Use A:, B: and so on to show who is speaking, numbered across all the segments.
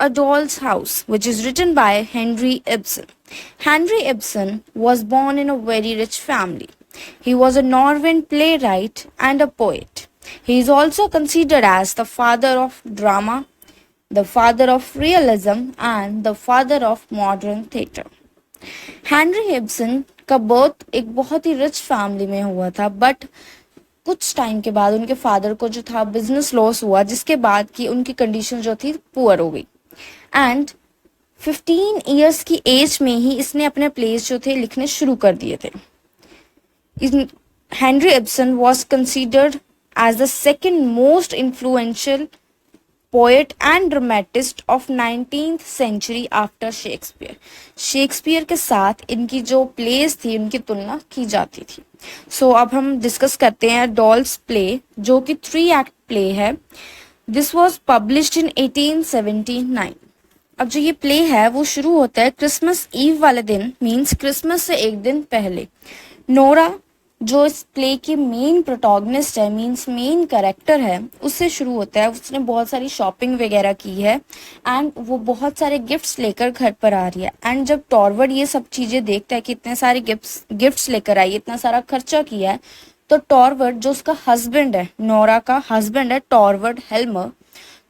A: A Doll's House, which is written by Henry Ibsen. Henry Ibsen was born in a very rich family. He was a Norwegian playwright and a poet. He is also considered as the father of drama, the father of realism, and the father of modern theatre. Henry Ibsen का birth एक बहुत ही rich family में हुआ था, but कुछ time के बाद उनके फादर को जो था बिजनेस लॉस हुआ, जिसके बाद की उनकी कंडीशन जो थी पुअर हो गई। एंड 15 इयर्स की एज में ही इसने अपने प्लेस जो थे लिखने शुरू कर दिए थे। Henry Ibsen was considered as the second most influential poet and dramatist of 19th century after Shakespeare. Shakespeare के साथ इनकी जो प्लेस थी उनकी तुलना की जाती थी। सो अब हम डिस्कस करते हैं डॉल्स प्ले, जो कि 3 एक्ट प्ले है। This was published in 1879। अब जो ये प्ले है वो शुरू होता है क्रिसमस ईव वाले दिन, मीन्स क्रिसमस से एक दिन पहले। नोरा जो इस प्ले की मेन प्रोटोगनिस्ट है, मीन्स मेन कैरेक्टर है, उससे शुरू होता है। उसने बहुत सारी शॉपिंग वगैरह की है एंड वो बहुत सारे गिफ्ट्स लेकर घर पर आ रही है। एंड जब टॉरवर्ड ये सब चीज़ें देखता है कि इतने सारे गिफ्ट्स लेकर आई, इतना सारा खर्चा किया है, तो टॉरवर्ड जो उसका हस्बैंड है, नोरा का हस्बैंड है टॉरवर्ड हेल्मर,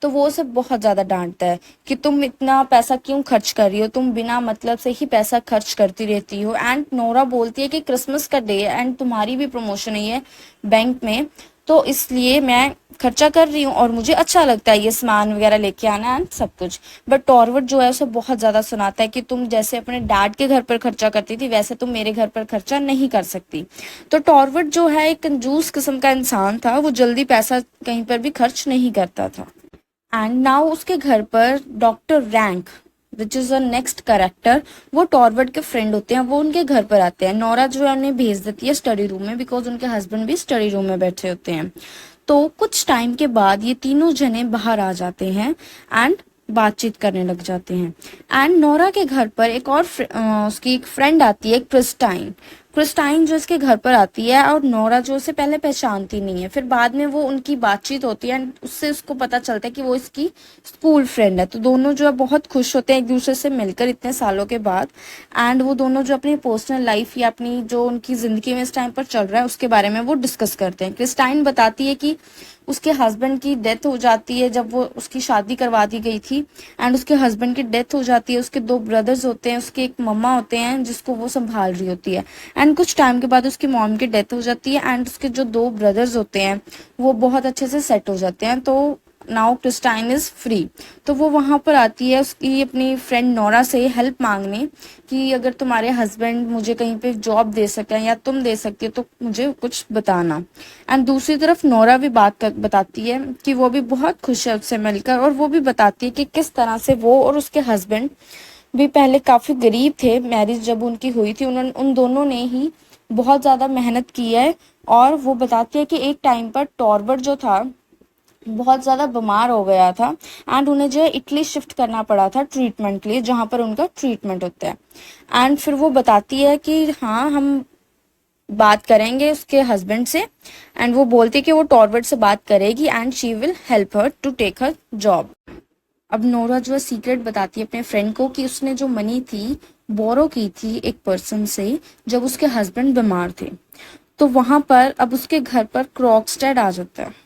A: तो वो उसे बहुत ज़्यादा डांटता है कि तुम इतना पैसा क्यों खर्च कर रही हो, तुम बिना मतलब से ही पैसा खर्च करती रहती हो। एंड नोरा बोलती है कि क्रिसमस का डे है एंड तुम्हारी भी प्रमोशन है बैंक में, तो इसलिए मैं खर्चा कर रही हूँ और मुझे अच्छा लगता है ये सामान वगैरह लेके आना एंड सब कुछ। बट टॉरवर्ड जो है उसे बहुत ज़्यादा सुनाता है कि तुम जैसे अपने डैड के घर पर खर्चा करती थी वैसे तुम मेरे घर पर खर्चा नहीं कर सकती। तो टॉरवर्ड जो है एक कंजूस किस्म का इंसान था, वो जल्दी पैसा कहीं पर भी खर्च नहीं करता था। एंड नाउ उसके घर पर doctor rank, which is a next character, वो टॉरवर्ड के फ्रेंड होते हैं, वो उनके घर पर आते हैं। नोरा जो है उन्हें भेज देती है स्टडी रूम में, बिकॉज उनके हस्बैंड भी स्टडी रूम में बैठे होते हैं। तो कुछ टाइम के बाद ये तीनों जने बाहर आ जाते हैं एंड बातचीत करने लग जाते हैं। एंड नोरा के घर पर एक और उसकी एक फ्रेंड आती है, क्रिस्टाइन। क्रिस्टाइन जो इसके घर पर आती है और नोरा जो उसे पहले पहचानती नहीं है, फिर बाद में वो उनकी बातचीत होती है एंड उससे उसको पता चलता है कि वो इसकी स्कूल फ्रेंड है। तो दोनों जो है बहुत खुश होते हैं एक दूसरे से मिलकर इतने सालों के बाद। एंड वो दोनों जो अपनी पर्सनल लाइफ या अपनी जो उनकी जिंदगी में इस टाइम पर चल रहा है उसके बारे में वो डिस्कस करते हैं। क्रिस्टाइन बताती है कि उसके हस्बैंड की डेथ हो जाती है जब वो उसकी शादी करवा दी गई थी, एंड उसके हस्बैंड की डेथ हो जाती है। उसके 2 ब्रदर्स होते हैं, उसके एक मम्मा होते हैं जिसको वो संभाल रही होती है। एंड कुछ टाइम के बाद उसकी मॉम की डेथ हो जाती है एंड उसके जो 2 ब्रदर्स होते हैं वो बहुत अच्छे से सेट हो जाते हैं। तो नाउ क्रिस्टाइन इज फ्री। तो वो वहां पर आती है उसकी अपनी फ्रेंड नोरा से हेल्प मांगने कि अगर तुम्हारे हस्बैंड मुझे कहीं पे जॉब दे सकें या तुम दे सकती हो तो मुझे कुछ बताना। एंड दूसरी तरफ नोरा भी बताती है कि वो भी बहुत खुश है उससे मिलकर, और वो भी बताती है कि किस तरह से वो और उसके हस्बैंड भी पहले काफी गरीब थे। मैरिज जब उनकी हुई थी उन दोनों ने ही बहुत ज्यादा मेहनत की है। और वो बताती है कि एक टाइम पर टॉरवर्ड जो था बहुत ज़्यादा बीमार हो गया था एंड उन्हें जो है इटली शिफ्ट करना पड़ा था ट्रीटमेंट के लिए, जहाँ पर उनका ट्रीटमेंट होता है। एंड फिर वो बताती है कि हाँ हम बात करेंगे उसके हस्बैंड से, एंड वो बोलती है कि वो टॉरवर्ड से बात करेगी and she will help her to take her job. अब नोरा जो है सीक्रेट बताती है अपने फ्रेंड को कि उसने जो मनी थी बोरो की थी एक पर्सन से जब उसके हस्बैंड बीमार थे। तो वहां पर अब उसके घर पर क्रॉक्सटेड आ जाता है।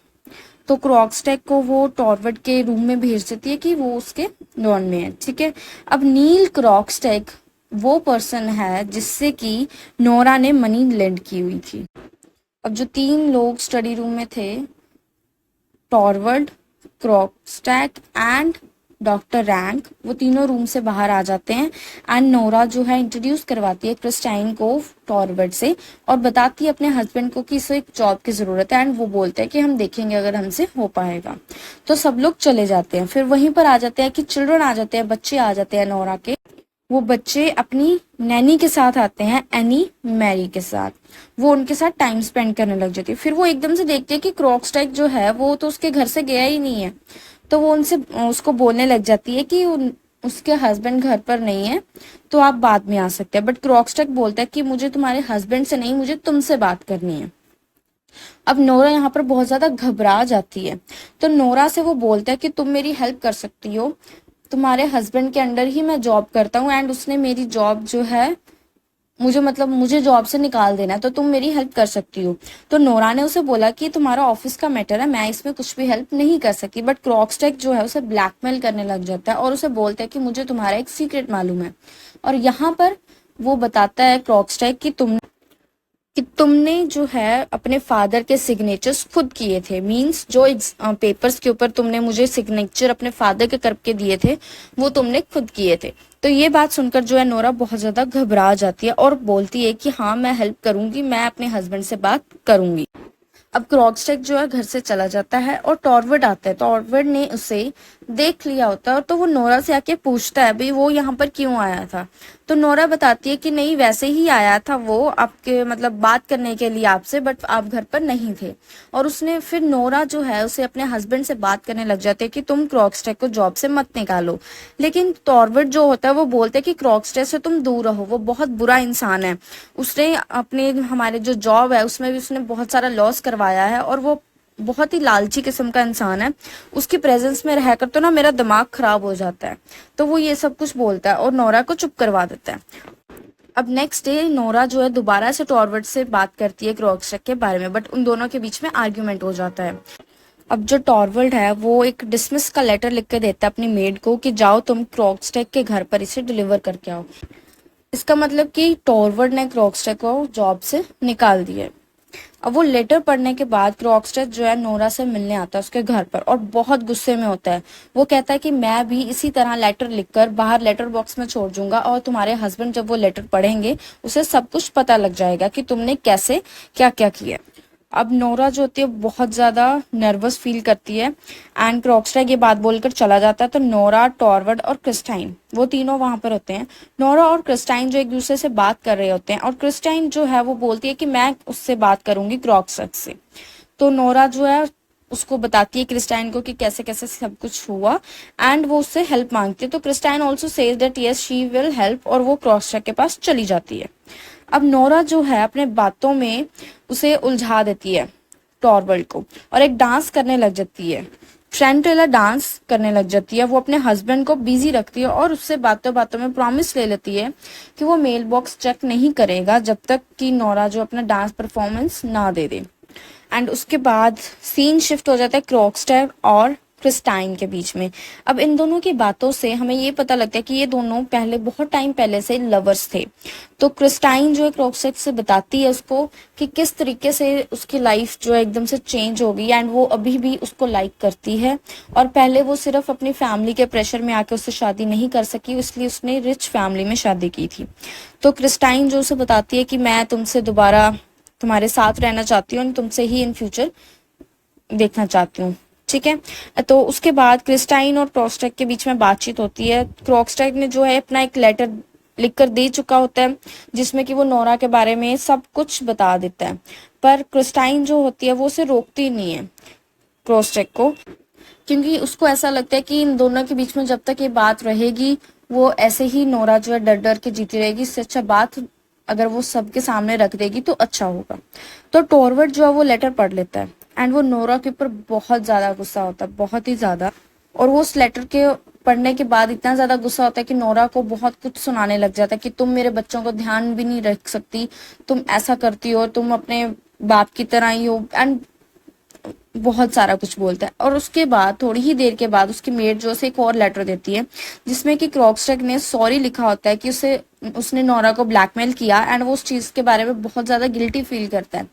A: तो क्रॉक्सटेड को वो टॉरवर्ड के रूम में भेज देती है कि वो उसके लॉन में है, ठीक है। अब नील क्रॉक्सटेड वो पर्सन है जिससे कि नोरा ने मनी लेंड की हुई थी। अब जो 3 लोग स्टडी रूम में थे, टॉरवर्ड, क्रॉक्सटेड एंड डॉक्टर रैंक, वो तीनों रूम से बाहर आ जाते हैं। एंड नोरा जो है इंट्रोड्यूस करवाती है क्रिस्टाइन को टॉरवर्ड से और बताती है अपने हस्बैंड को कि इसे एक जॉब की जरूरत है। एंड वो बोलते हैं कि हम देखेंगे अगर हमसे हो पाएगा। तो सब लोग चले जाते हैं। फिर वहीं पर आ जाते हैं कि चिल्ड्रन आ जाते हैं, बच्चे आ जाते हैं नोरा के। वो बच्चे अपनी नैनी के साथ आते हैं, एनी मैरी के साथ। वो उनके साथ टाइम स्पेंड करने लग जाती है। फिर वो एकदम से देखती है कि क्रॉक्सटेड जो है वो तो उसके घर से गया ही नहीं है। तो वो उसको बोलने लग जाती है कि उसके हस्बैंड घर पर नहीं है, तो आप बाद में आ सकते हैं। बट क्रॉक्सटेड बोलता है कि मुझे तुम्हारे हस्बैंड से नहीं, मुझे तुमसे बात करनी है। अब नोरा यहाँ पर बहुत ज्यादा घबरा जाती है। तो नोरा से वो बोलता है कि तुम मेरी हेल्प कर सकती हो, तुम्हारे हस्बैंड के अंडर ही मैं जॉब करता हूँ एंड उसने मेरी जॉब जो है मुझे जॉब से निकाल देना है, तो तुम मेरी हेल्प कर सकती हो। तो नोरा ने उसे बोला कि तुम्हारा ऑफिस का मैटर है, मैं इसमें कुछ भी हेल्प नहीं कर सकती। बट क्रॉक्सटेक जो है उसे ब्लैकमेल करने लग जाता है और उसे बोलता है कि मुझे तुम्हारा एक सीक्रेट मालूम है। और यहाँ पर वो बताता है क्रॉक्सटेक कि तुमने जो है अपने फादर के सिग्नेचर्स खुद किए थे। मींस जो पेपर्स के ऊपर तुमने मुझे सिग्नेचर अपने फादर के करके दिए थे वो तुमने खुद किए थे। तो ये बात सुनकर जो है नोरा बहुत ज्यादा घबरा जाती है और बोलती है कि हाँ मैं हेल्प करूंगी, मैं अपने हस्बैंड से बात करूंगी। अब क्रॉक्सटेक जो है घर से चला जाता है और टॉरवर्ड आता है। टॉरवर्ड ने उसे देख लिया होता है और तो वो नोरा से आके पूछता है भाई वो यहाँ पर क्यों आया था। तो नोरा बताती है कि नहीं वैसे ही आया था वो आपके मतलब बात करने के लिए आपसे, बट आप घर पर नहीं थे। और उसने फिर नोरा जो है उसे अपने हस्बैंड से बात करने लग जाते हैं कि तुम क्रॉक्सटेक को जॉब से मत निकालो। लेकिन टॉरवर्ड जो होता है वो बोलते हैं कि क्रॉक्सटेक से तुम दूर रहो, वो बहुत बुरा इंसान है। उसने अपने हमारे जो जॉब है उसमें भी उसने बहुत सारा लॉस करवाया है और वो बहुत ही लालची किस्म का इंसान है। उसकी प्रेजेंस में रहकर तो ना मेरा दिमाग खराब हो जाता है। तो वो ये सब कुछ बोलता है और नोरा को चुप करवा देता है। अब नेक्स्ट डे नोरा जो है दोबारा से टॉरवर्ड से बात करती है क्रॉक्सटेक के बारे में, बट उन दोनों के बीच में आर्ग्यूमेंट हो जाता है। अब जो टॉरवर्ड है वो एक डिसमिस का लेटर लिख के देता है अपनी मेड को कि जाओ तुम क्रॉक्सटेक के घर पर इसे डिलीवर करके आओ। इसका मतलब कि टॉरवर्ड ने क्रॉक्सटेक को जॉब से निकाल दिया है। अब वो लेटर पढ़ने के बाद क्रॉक्सटेक जो है नोरा से मिलने आता है उसके घर पर और बहुत गुस्से में होता है। वो कहता है कि मैं भी इसी तरह लेटर लिखकर बाहर लेटर बॉक्स में छोड़ दूंगा और तुम्हारे हस्बैंड जब वो लेटर पढ़ेंगे उसे सब कुछ पता लग जाएगा कि तुमने कैसे क्या क्या किया। अब नोरा जो होती है बहुत ज्यादा नर्वस फील करती है एंड क्रॉक्सटेक ये बात बोलकर चला जाता है। तो नोरा, टॉरवर्ड और क्रिस्टाइन वो तीनों वहां पर होते हैं। नोरा और क्रिस्टाइन जो एक दूसरे से बात कर रहे होते हैं और क्रिस्टाइन जो है वो बोलती है कि मैं उससे बात करूंगी क्रॉक्सटेक से। तो नोरा जो है उसको बताती है क्रिस्टाइन को कि कैसे कैसे सब कुछ हुआ एंड वो उससे हेल्प मांगती है। तो Christine also says that yes she will help और वो क्रॉक्सटेक के पास चली जाती है। अब नोरा जो है अपने बातों में उसे उलझा देती है टॉरवर्ड को और एक डांस करने लग जाती है। फ्रेंटेला डांस करने लग जाती है। वो अपने हस्बैंड को बिजी रखती है और उससे बातों बातों में प्रॉमिस ले लेती है कि वो मेल बॉक्स चेक नहीं करेगा जब तक कि नोरा जो अपना डांस परफॉर्मेंस ना दे दे। एंड उसके बाद सीन शिफ्ट हो जाता है क्रॉक्सटेक और क्रिस्टाइन के बीच में। अब इन दोनों की बातों से हमें ये पता लगता है कि ये दोनों पहले बहुत टाइम पहले से लवर्स थे। तो क्रिस्टाइन जो है क्रॉक्सटेक से बताती है उसको कि किस तरीके से उसकी लाइफ जो है एकदम से चेंज हो गई एंड वो अभी भी उसको लाइक करती है। और पहले वो सिर्फ अपनी फैमिली के प्रेशर में आके उससे शादी नहीं कर सकी, इसलिए उसने रिच फैमिली में शादी की थी। तो क्रिस्टाइन जो उसे बताती है कि मैं तुमसे दोबारा तुम्हारे साथ रहना चाहती हूँ, तुमसे ही इन फ्यूचर देखना चाहती हूँ, ठीक है। तो उसके बाद क्रिस्टाइन और क्रॉक्सटेक के बीच में बातचीत होती है। क्रॉक्सटेक ने जो है अपना एक लेटर लिखकर दे चुका होता है जिसमें कि वो नोरा के बारे में सब कुछ बता देता है, पर क्रिस्टाइन जो होती है वो उसे रोकती नहीं है क्रॉक्सटेक को, क्योंकि उसको ऐसा लगता है कि इन दोनों के बीच में जब तक ये बात रहेगी वो ऐसे ही नोरा जो है डर डर के जीती रहेगी। इससे अच्छा बात अगर वो सबके सामने रख देगी तो अच्छा होगा। तो टॉरवर्ड जो है वो लेटर पढ़ लेता है एंड वो नोरा के ऊपर बहुत ज्यादा गुस्सा होता है, बहुत ही ज्यादा। और वो उस लेटर के पढ़ने के बाद इतना ज्यादा गुस्सा होता है कि नोरा को बहुत कुछ सुनाने लग जाता है कि तुम मेरे बच्चों को ध्यान भी नहीं रख सकती, तुम ऐसा करती हो, तुम अपने बाप की तरह ही हो एंड बहुत सारा कुछ बोलता है। और उसके बाद थोड़ी ही देर के बाद उसकी मेड जो उसे एक और लेटर देती है जिसमें कि क्रॉक्सटेक ने सॉरी लिखा होता है कि उसने नोरा को ब्लैकमेल किया एंड वो उस चीज के बारे में बहुत ज्यादा गिल्टी फील करता है।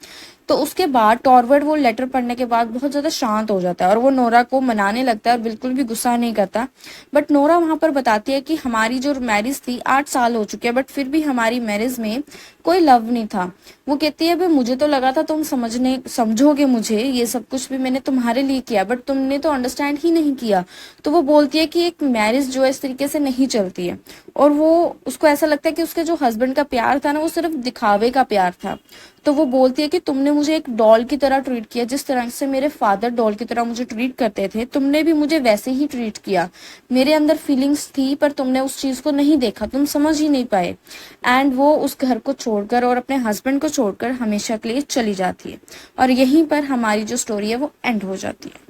A: तो उसके बाद टॉरवर्ड वो लेटर पढ़ने के बाद बहुत ज्यादा शांत हो जाता है और वो नोरा को मनाने लगता है और बिल्कुल भी गुस्सा नहीं करता। बट नोरा वहां पर बताती है कि हमारी जो मैरिज थी 8 साल हो चुके हैं बट फिर भी हमारी मैरिज में कोई लव नहीं था। वो कहती है भाई मुझे तो लगा था तुम समझोगे मुझे, ये सब कुछ भी मैंने तुम्हारे लिए किया बट तुमने तो अंडरस्टैंड ही नहीं किया। तो वो बोलती है कि एक मैरिज जो है इस तरीके से नहीं चलती है। और वो उसको ऐसा लगता है कि उसके जो हस्बैंड का प्यार था ना वो सिर्फ दिखावे का प्यार था। तो वो बोलती है कि तुमने मुझे एक डॉल की तरह ट्रीट किया, जिस तरह से मेरे फादर डॉल की तरह मुझे ट्रीट करते थे तुमने भी मुझे वैसे ही ट्रीट किया। मेरे अंदर फीलिंग्स थी पर तुमने उस चीज को नहीं देखा, तुम समझ ही नहीं पाए। एंड वो उस घर को छोड़कर और अपने हस्बैंड को छोड़कर हमेशा के लिए चली जाती है और यहीं पर हमारी जो स्टोरी है वो एंड हो जाती है।